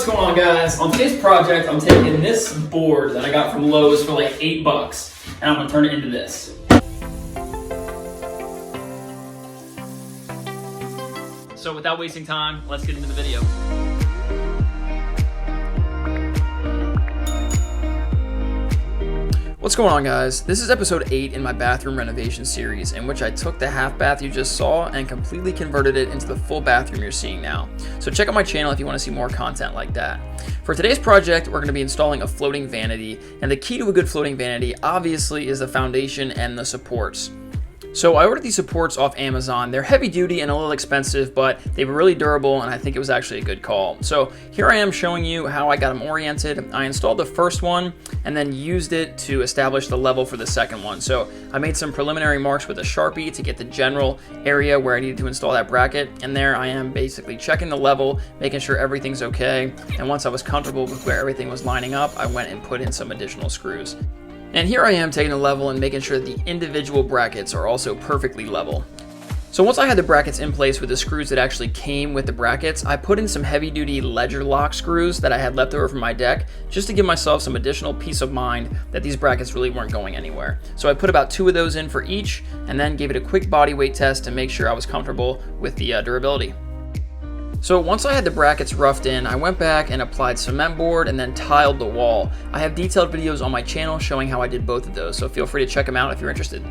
What's going on, guys? On today's project, I'm taking this board that I got from Lowe's for like $8, and I'm gonna turn it into this. So without wasting time, let's get into the video. What's going on, guys? This is episode 8 in my bathroom renovation series, in which I took the half bath you just saw and completely converted it into the full bathroom you're seeing now. So check out my channel if you want to see more content like that. For today's project, we're going to be installing a floating vanity, and the key to a good floating vanity obviously is the foundation and the supports. So I ordered these supports off Amazon. They're heavy duty and a little expensive, but they were really durable, and I think it was actually a good call. So here I am showing you how I got them oriented. I installed the first one and then used it to establish the level for the second one. So I made some preliminary marks with a Sharpie to get the general area where I needed to install that bracket, and there I am basically checking the level, making sure everything's okay, and once I was comfortable with where everything was lining up, I went and put in some additional screws. And here I am taking a level and making sure the individual brackets are also perfectly level. So once I had the brackets in place with the screws that actually came with the brackets, I put in some heavy duty ledger lock screws that I had left over from my deck, just to give myself some additional peace of mind that these brackets really weren't going anywhere. So I put about 2 of those in for each, and then gave it a quick body weight test to make sure I was comfortable with the durability. So once I had the brackets roughed in, I went back and applied cement board and then tiled the wall. I have detailed videos on my channel showing how I did both of those, so feel free to check them out if you're interested.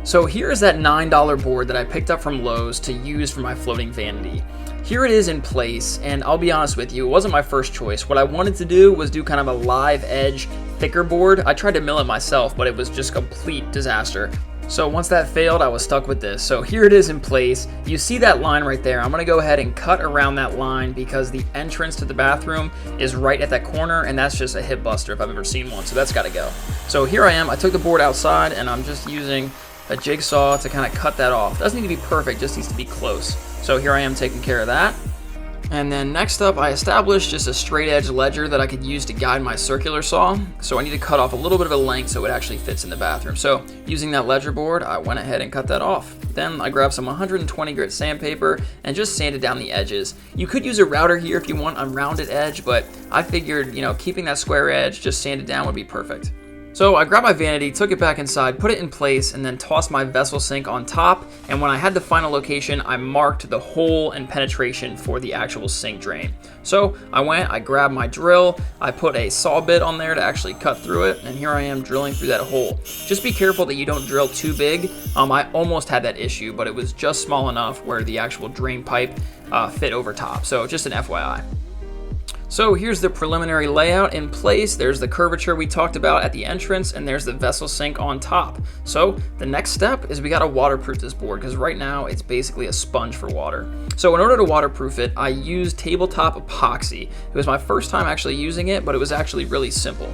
So here is that $9 board that I picked up from Lowe's to use for my floating vanity. Here it is in place, and I'll be honest with you, it wasn't my first choice. What I wanted to do was do kind of a live edge, thicker board. I tried to mill it myself, but it was just a complete disaster. So once that failed, I was stuck with this. So here it is in place. You see that line right there. I'm gonna go ahead and cut around that line because the entrance to the bathroom is right at that corner, and that's just a hip buster if I've ever seen one, so that's gotta go. So here I am, I took the board outside and I'm just using a jigsaw to kind of cut that off. Doesn't need to be perfect, just needs to be close. So here I am taking care of that. And then next up, I established just a straight edge ledger that I could use to guide my circular saw. So I need to cut off a little bit of a length so it actually fits in the bathroom. So using that ledger board, I went ahead and cut that off. Then I grabbed some 120 grit sandpaper and just sanded down the edges. You could use a router here if you want a rounded edge, but I figured, keeping that square edge just sanded down would be perfect. So I grabbed my vanity, took it back inside, put it in place, and then tossed my vessel sink on top. And when I had the final location, I marked the hole and penetration for the actual sink drain. So I grabbed my drill, I put a saw bit on there to actually cut through it, and here I am drilling through that hole. Just be careful that you don't drill too big. I almost had that issue, but it was just small enough where the actual drain pipe fit over top. So just an FYI. So here's the preliminary layout in place. There's the curvature we talked about at the entrance, and there's the vessel sink on top. So the next step is we gotta waterproof this board, because right now it's basically a sponge for water. So in order to waterproof it, I used tabletop epoxy. It was my first time actually using it, but it was actually really simple.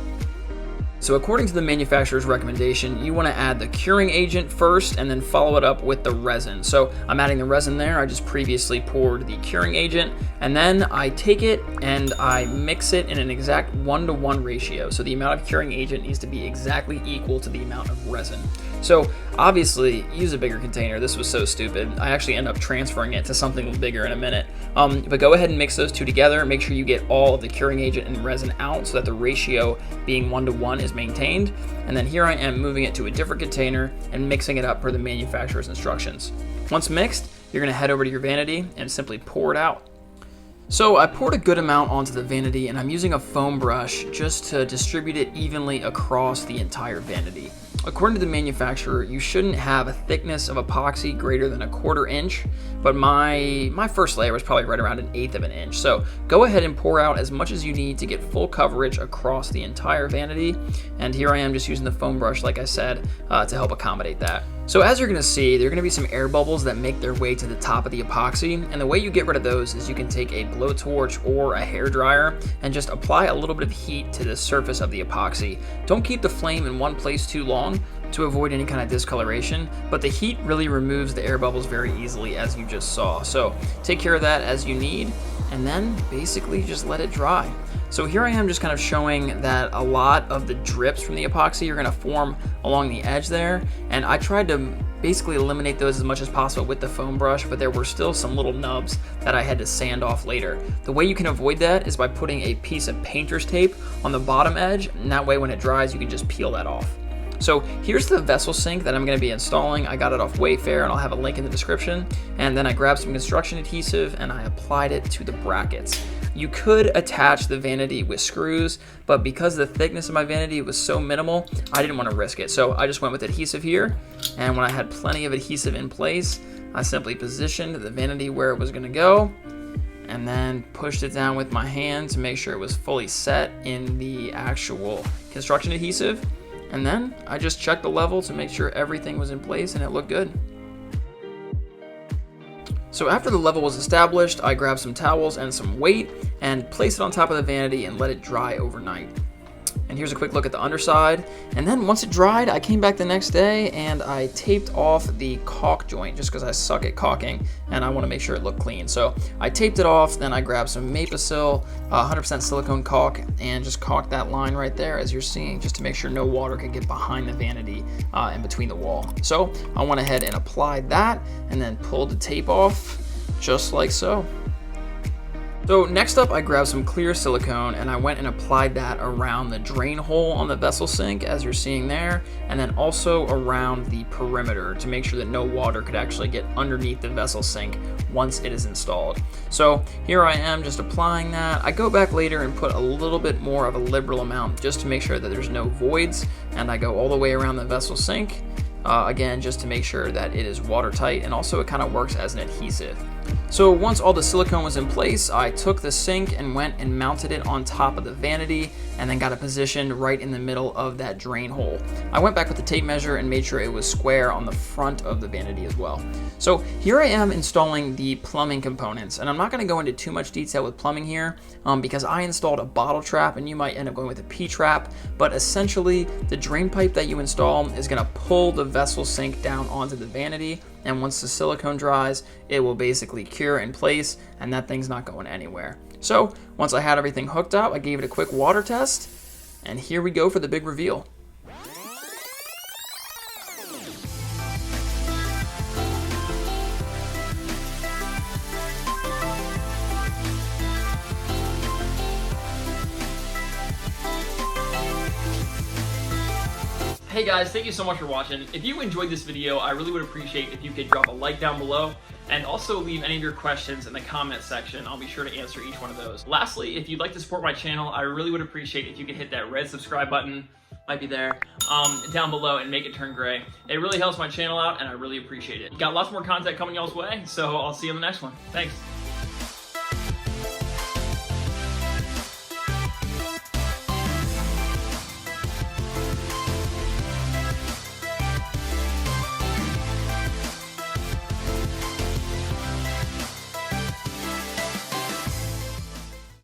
So according to the manufacturer's recommendation, you want to add the curing agent first and then follow it up with the resin. So I'm adding the resin there. I just previously poured the curing agent, and then I take it and I mix it in an exact 1-to-1 ratio. So the amount of curing agent needs to be exactly equal to the amount of resin. So obviously use a bigger container. This was so stupid. I actually end up transferring it to something bigger in a minute. But go ahead and mix those two together. Make sure you get all of the curing agent and resin out so that the ratio being 1-to-1 is maintained. And then here I am moving it to a different container and mixing it up per the manufacturer's instructions. Once mixed, you're gonna head over to your vanity and simply pour it out. So I poured a good amount onto the vanity, and I'm using a foam brush just to distribute it evenly across the entire vanity. According to the manufacturer, you shouldn't have a thickness of epoxy greater than 1/4 inch, but my first layer was probably right around 1/8 of an inch. So go ahead and pour out as much as you need to get full coverage across the entire vanity. And here I am just using the foam brush, like I said, to help accommodate that. So as you're gonna see, there are gonna be some air bubbles that make their way to the top of the epoxy, and the way you get rid of those is you can take a blowtorch or a hairdryer and just apply a little bit of heat to the surface of the epoxy. Don't keep the flame in one place too long to avoid any kind of discoloration, but the heat really removes the air bubbles very easily, as you just saw. So take care of that as you need, and then basically just let it dry. So here I am just kind of showing that a lot of the drips from the epoxy are going to form along the edge there, and I tried to basically eliminate those as much as possible with the foam brush, but there were still some little nubs that I had to sand off later. The way you can avoid that is by putting a piece of painter's tape on the bottom edge, and that way when it dries you can just peel that off. So here's the vessel sink that I'm going to be installing. I got it off Wayfair, and I'll have a link in the description. And then I grabbed some construction adhesive and I applied it to the brackets. You could attach the vanity with screws, but because the thickness of my vanity was so minimal, I didn't want to risk it. So I just went with adhesive here, and when I had plenty of adhesive in place, I simply positioned the vanity where it was going to go, and then pushed it down with my hand to make sure it was fully set in the actual construction adhesive. And then I just checked the level to make sure everything was in place and it looked good. So after the level was established, I grabbed some towels and some weight and placed it on top of the vanity and let it dry overnight. And here's a quick look at the underside. And then once it dried, I came back the next day and I taped off the caulk joint just because I suck at caulking and I want to make sure it looked clean. So I taped it off, then I grabbed some Maposil 100% silicone caulk and just caulked that line right there as you're seeing, just to make sure no water could get behind the vanity in between the wall. So I went ahead and applied that and then pulled the tape off just like so. So next up, I grabbed some clear silicone and I went and applied that around the drain hole on the vessel sink, as you're seeing there, and then also around the perimeter to make sure that no water could actually get underneath the vessel sink once it is installed. So here I am just applying that. I go back later and put a little bit more of a liberal amount just to make sure that there's no voids, and I go all the way around the vessel sink, again, just to make sure that it is watertight, and also it kind of works as an adhesive. So once all the silicone was in place, I took the sink and went and mounted it on top of the vanity and then got it positioned right in the middle of that drain hole. I went back with the tape measure and made sure it was square on the front of the vanity as well. So here I am installing the plumbing components, and I'm not going to go into too much detail with plumbing here because I installed a bottle trap and you might end up going with a P-trap, but essentially the drain pipe that you install is going to pull the vessel sink down onto the vanity, and once the silicone dries, it will basically cure in place and that thing's not going anywhere. So once I had everything hooked up, I gave it a quick water test, and here we go for the big reveal. Hey guys, thank you so much for watching. If you enjoyed this video, I really would appreciate if you could drop a like down below and also leave any of your questions in the comment section. I'll be sure to answer each one of those. Lastly, if you'd like to support my channel, I really would appreciate if you could hit that red subscribe button, might be there, down below and make it turn gray. It really helps my channel out and I really appreciate it. Got lots more content coming y'all's way, so I'll see you in the next one. Thanks.